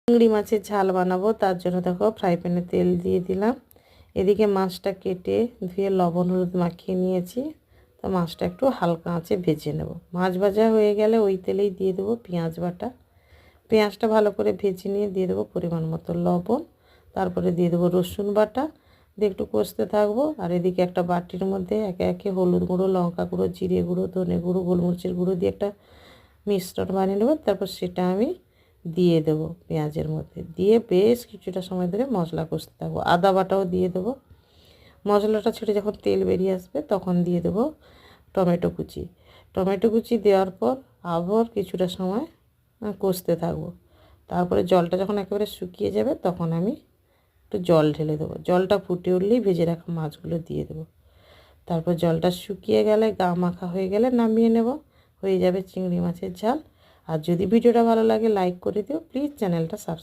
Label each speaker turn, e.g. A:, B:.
A: চিংড়ি মাছের ঝাল বানাবো, তার জন্য দেখো ফ্রাই প্যানে তেল দিয়ে দিলাম। এদিকে মাছটা কেটে ধুয়ে লবণ হলুদ মাখিয়ে নিয়েছি। তো মাছটা একটু হালকা আঁচে ভেজে নেব। মাছ ভাজা হয়ে গেলে ওই তেলেই দিয়ে দেবো পেঁয়াজ বাটা। পেঁয়াজটা ভালো করে ভেজে নিয়ে দিয়ে দেবো পরিমাণ মতো লবণ। তারপরে দিয়ে দেবো রসুন বাটা, দিয়ে একটু কষতে থাকবো। আর এদিকে একটা বাটির মধ্যে একে একে হলুদ গুঁড়ো, লঙ্কা গুঁড়ো, জিরে গুঁড়ো, ধনে গুঁড়ো, গোলমরিচের গুঁড়ো দিয়ে একটা মিশ্রণ বানিয়ে নেবো। তারপর সেটা আমি দিয়ে দেবো পেঁয়াজের মধ্যে, দিয়ে বেশ কিছুটা সময় ধরে মশলা কষতে থাকবো। আদা বাটাও দিয়ে দেবো। মশলাটা ছেড়ে যখন তেল বেরিয়ে আসবে তখন দিয়ে দেবো টমেটো কুচি। টমেটো কুচি দেওয়ার পর আবার কিছুটা সময় কষতে থাকবো। তারপরে জলটা যখন একেবারে শুকিয়ে যাবে তখন আমি একটু জল ঢেলে দেবো। জলটা ফুটে উঠলেই ভেজে রাখা মাছগুলো দিয়ে দেবো। তারপর জলটা শুকিয়ে গেলে গা মাখা হয়ে গেলে নামিয়ে নেব। হয়ে যাবে চিংড়ি মাছের ঝাল। আর যদি ভিডিওটা ভালো লাগে লাইক করে দিও প্লিজ, চ্যানেলটা সাবস্ক্রাইব